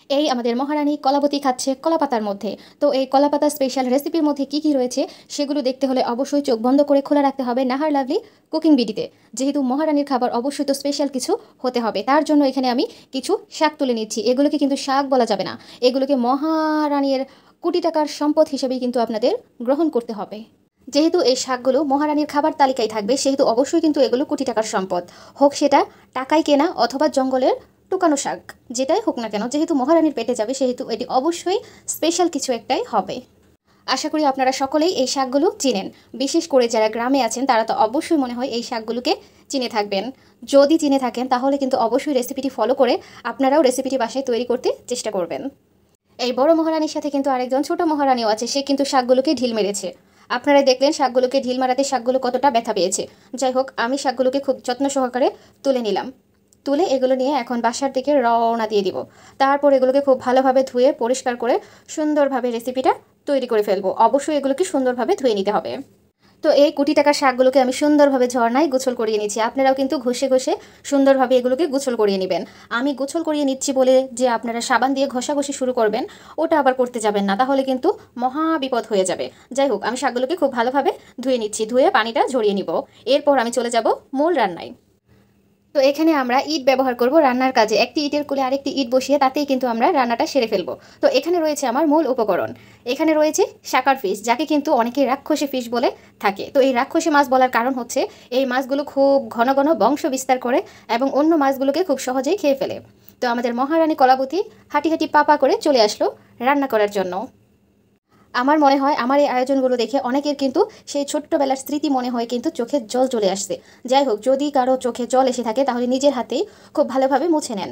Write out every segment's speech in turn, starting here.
এই আমাদের মহারানী কলাবতী খাচ্ছে কলাপাতার মধ্যে। তো এই কলাপাতা স্পেশাল রেসিপির মধ্যে কি কি রয়েছে সেগুলো দেখতে হলে অবশ্যই চোখ বন্ধ করে খোলা রাখতে হবে নাহার লাভলি কুকিং বিডিতে। যেহেতু মহারানীর খাবার অবশ্যই তো স্পেশাল কিছু হতে হবে, তার জন্য এখানে আমি কিছু শাক তুলে নিচ্ছি। এগুলোকে কিন্তু শাক বলা যাবে না, এগুলোকে মহারানীর কোটি টাকার সম্পদ হিসেবেই কিন্তু আপনাদের গ্রহণ করতে হবে। যেহেতু এই শাকগুলো মহারানীর খাবার তালিকায় থাকবে সেহেতু অবশ্যই কিন্তু এগুলো কোটি টাকার সম্পদ, হোক সেটা টাকায় কেনা অথবা জঙ্গলের টুকানো শাক, যেটাই হোক না কেন, যেহেতু মহারানীর পেটে যাবে সেহেতু এটি অবশ্যই স্পেশাল কিছু একটাই হবে। আশা করি আপনারা সকলেই এই শাকগুলো চিনেন, বিশেষ করে যারা গ্রামে আছেন তারা তো অবশ্যই মনে হয় এই শাকগুলোকে চিনে থাকবেন। যদি চিনে থাকেন তাহলে কিন্তু অবশ্যই রেসিপিটি ফলো করে আপনারাও রেসিপিটি বাসায় তৈরি করতে চেষ্টা করবেন। এই বড় মহারানীর সাথে কিন্তু আরেকজন ছোট মহারানীও আছে, সে কিন্তু শাকগুলোকে ঢিল মেরেছে। আপনারা দেখলেন শাকগুলোকে ঢিল মারাতে শাকগুলো কতটা ব্যথা পেয়েছে। যাই হোক, আমি শাকগুলোকে খুব যত্ন সহকারে তুলে নিলাম। তুলে এগুলো নিয়ে এখন বাসার দিকে রওনা দিয়ে দিব। তারপর এগুলোকে খুব ভালোভাবে ধুয়ে পরিষ্কার করে সুন্দরভাবে রেসিপিটা তৈরি করে ফেলবো। অবশ্যই এগুলোকে সুন্দরভাবে ধুয়ে নিতে হবে। তো এই কোটি টাকার শাকগুলোকে আমি সুন্দরভাবে ঝর্ণায় গোছল করিয়ে নিচ্ছি। আপনারাও কিন্তু ঘষে ঘষে সুন্দরভাবে এগুলোকে গোছল করিয়ে নেবেন। আমি গোছল করিয়ে নিচ্ছি বলে যে আপনারা সাবান দিয়ে ঘষাঘষি শুরু করবেন ওটা আবার করতে যাবেন না, তাহলে কিন্তু মহা বিপদ হয়ে যাবে। যাই হোক, আমি শাকগুলোকে খুব ভালোভাবে ধুয়ে নিচ্ছি, ধুয়ে পানিটা ঝরিয়ে নিব। এরপর আমি চলে যাব মূল রান্নায়। তো এখানে আমরা ইট ব্যবহার করব রান্নার কাজে। একটি ইটের কোলে আরেকটি ইট বসিয়ে তাতেই কিন্তু আমরা রান্নাটা সেরে ফেলবো। তো এখানে রয়েছে আমার মূল উপকরণ। এখানে রয়েছে শাকার ফিশ, যাকে কিন্তু অনেকে রাক্ষসী ফিশ বলে থাকে। তো এই রাক্ষসী মাছ বলার কারণ হচ্ছে এই মাছগুলো খুব ঘন ঘন বংশ বিস্তার করে এবং অন্য মাছগুলোকে খুব সহজেই খেয়ে ফেলে। তো আমাদের মহারানী কলাবতী হাঁটি হাঁটি পা পা করে চলে আসলো রান্না করার জন্য। আমার মনে হয় আমার এই আয়োজনগুলো দেখে অনেকের কিন্তু সেই ছোট্টবেলার স্মৃতি মনে হয়, কিন্তু চোখে জল চলে আসছে। যাই হোক, যদি কারো চোখে জল এসে থাকে তাহলে নিজের হাতেই খুব ভালোভাবে মুছে নেন,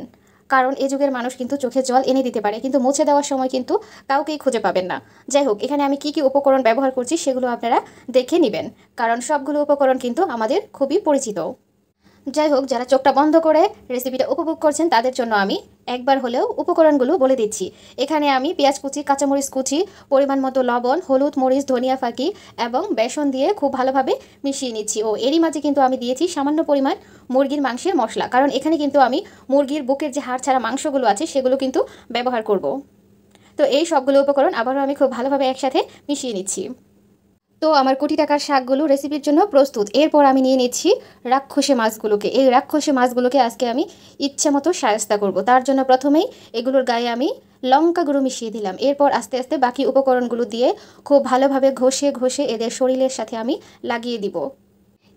কারণ এ যুগের মানুষ কিন্তু চোখে জল এনে দিতে পারে, কিন্তু মুছে দেওয়ার সময় কিন্তু কাউকেই খুঁজে পাবেন না। যাই হোক, এখানে আমি কি কি উপকরণ ব্যবহার করছি সেগুলো আপনারা দেখে নেবেন, কারণ সবগুলো উপকরণ কিন্তু আমাদের খুবই পরিচিত। যাই হোক, যারা চোখটা বন্ধ করে রেসিপিটা উপভোগ করছেন তাদের জন্য আমি একবার হলেও উপকরণগুলো বলে দিচ্ছি। এখানে আমি পেঁয়াজ কুচি, কাঁচামরিচ কুচি, পরিমাণ মতো লবণ, হলুদ, মরিচ, ধনিয়া ফাঁকি এবং বেসন দিয়ে খুব ভালোভাবে মিশিয়ে নিচ্ছি। ও এরই মাঝে কিন্তু আমি দিয়েছি সামান্য পরিমাণ মুরগির মাংসের মশলা, কারণ এখানে কিন্তু আমি মুরগির বুকের যে হাড় ছাড়া মাংসগুলো আছে সেগুলো কিন্তু ব্যবহার করব। তো এই সবগুলো উপকরণ আবারও আমি খুব ভালোভাবে একসাথে মিশিয়ে নিচ্ছি। তো আমার কোটি টাকার শাকগুলো রেসিপির জন্য প্রস্তুত। এরপর আমি নিয়ে নিচ্ছি রাক্ষসী মাছগুলোকে। এই রাক্ষসী মাছগুলোকে আজকে আমি ইচ্ছে মতো শায়েস্তা করব। তার জন্য প্রথমেই এগুলোর গায়ে আমি লঙ্কা গুঁড়ো মিশিয়ে দিলাম। এরপর আস্তে আস্তে বাকি উপকরণগুলো দিয়ে খুব ভালোভাবে ঘষে ঘষে এদের শরীরের সাথে আমি লাগিয়ে দিব।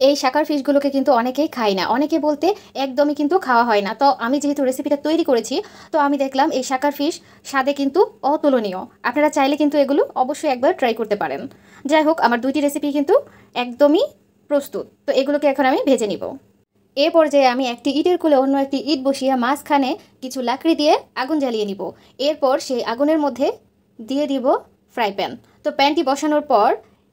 এই শাকার ফিশগুলোকে কিন্তু অনেকেই খায় না, অনেকে বলতে একদমই কিন্তু খাওয়া হয় না। তো আমি যেহেতু রেসিপিটা তৈরি করেছি তো আমি দেখলাম এই শাকার ফিশ স্বাদে কিন্তু অতুলনীয়। আপনারা চাইলে কিন্তু এগুলো অবশ্যই একবার ট্রাই করতে পারেন। যাই হোক, আমার দুইটি রেসিপি কিন্তু একদমই প্রস্তুত। তো এগুলোকে এখন আমি ভেজে নিব। এ পর্যায়ে আমি একটি ইটের কোলে অন্য একটি ইট বসিয়ে মাঝখানে কিছু লাকড়ি দিয়ে আগুন জ্বালিয়ে নিব। এরপর সেই আগুনের মধ্যে দিয়ে দিব ফ্রাই প্যান। তো প্যানটি বসানোর পর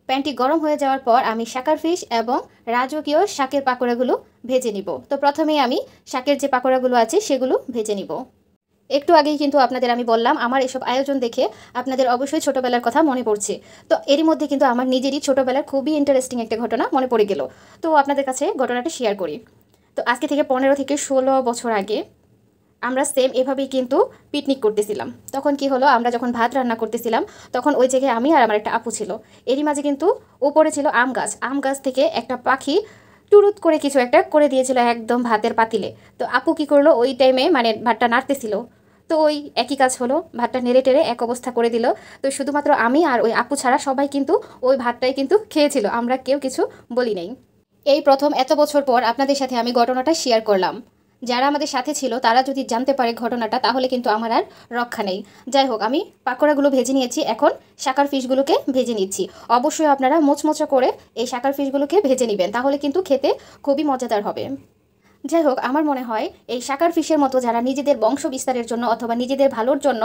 প্যানটি গরম হয়ে যাওয়ার পর আমি শাকার ফিশ এবং রাজকীয় শাকের পাকোড়াগুলো ভেজে নিব। তো প্রথমেই আমি শাকের যে পাকোড়াগুলো আছে সেগুলো ভেজে নিব। একটু আগেই কিন্তু আপনাদের আমি বললাম আমার এসব আয়োজন দেখে আপনাদের অবশ্যই ছোটোবেলার কথা মনে পড়ছে। তো এরই মধ্যে কিন্তু আমার নিজেরই ছোটোবেলার খুবই ইন্টারেস্টিং একটা ঘটনা মনে পড়ে গেল। তো আপনাদের কাছে ঘটনাটা শেয়ার করি। তো আজকে থেকে 15 থেকে 16 বছর আগে আমরা সেম এভাবেই কিন্তু পিকনিক করতেছিলাম। তখন কি হলো, আমরা যখন ভাত রান্না করতেছিলাম তখন ওই জায়গায় আমি আর আমার একটা আপু ছিল। এরই মাঝে কিন্তু উপরে ছিল আম গাছ। আম গাছ থেকে একটা পাখি টুরুত করে কিছু একটা করে দিয়েছিল একদম ভাতের পাতিলে। তো আপু কি করলো, ওই টাইমে মানে ভাতটা নাড়তেছিল, তো ওই একই কাজ হলো, ভাতটা নেড়ে টেড়ে এক অবস্থা করে দিল। তো শুধুমাত্র আমি আর ওই আপু ছাড়া সবাই কিন্তু ওই ভাতটাই কিন্তু খেয়েছিল, আমরা কেউ কিছু বলি নাই। এই প্রথম এত বছর পর আপনাদের সাথে আমি ঘটনাটা শেয়ার করলাম। যারা আমাদের সাথে ছিল তারা যদি জানতে পারে ঘটনাটা তাহলে কিন্তু আমার আর রক্ষা নেই। যাই হোক, আমি পাকোড়াগুলো ভেজে নিয়েছি, এখন শাকার ফিশগুলোকে ভেজে নিচ্ছি। অবশ্যই আপনারা মোচমোচা করে এই শাকার ফিশগুলোকে ভেজে নেবেন, তাহলে কিন্তু খেতে খুবই মজাদার হবে। যাই হোক, আমার মনে হয় এই শাকার ফিশের মতো যারা নিজেদের বংশ বিস্তারের জন্য অথবা নিজেদের ভালোর জন্য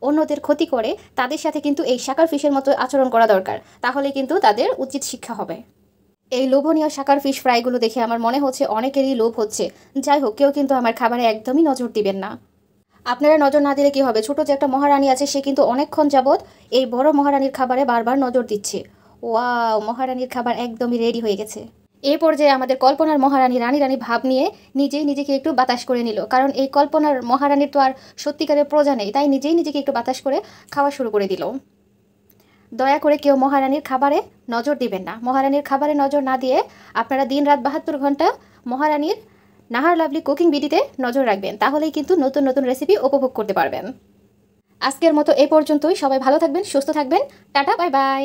অন্যদের ক্ষতি করে তাদের সাথে কিন্তু এই শাকার ফিশের মতো আচরণ করা দরকার, তাহলে কিন্তু তাদের উচিত শিক্ষা হবে। এই লোভনীয় শাকার ফিশ ফ্রাইগুলো দেখে আমার মনে হচ্ছে অনেকেরই লোভ হচ্ছে। যাই হোক, কেউ কিন্তু আমার খাবারে একদমই নজর দিবেন না। আপনারা নজর না দিলে কি হবে, ছোট যে একটা মহারানী আছে সে কিন্তু অনেকক্ষণ যাবৎ এই বড় মহারানীর খাবারে বারবার নজর দিচ্ছে। ওয়াও, মহারানীর খাবার একদমই রেডি হয়ে গেছে। এ পর্যায়ে আমাদের কল্পনার মহারানী রানী রানী ভাব নিয়ে নিজেই নিজেকে একটু বাতাস করে নিল, কারণ এই কল্পনার মহারানীর তো আর সত্যিকারের প্রজা নেই, তাই নিজেই নিজেকে একটু বাতাস করে খাওয়া শুরু করে দিল। দয়া করে কেউ মহারানীর খাবারে নজর দিবেন না। মহারানীর খাবারে নজর না দিয়ে আপনারা দিন রাত 72 ঘন্টা মহারানীর নাহার লাভলি কুকিং ভিডিওতে নজর রাখবেন, তাহলেই কিন্তু নতুন নতুন রেসিপি উপভোগ করতে পারবেন। আজকের মতো এ পর্যন্তই। সবাই ভালো থাকবেন, সুস্থ থাকবেন। Tata, bye bye.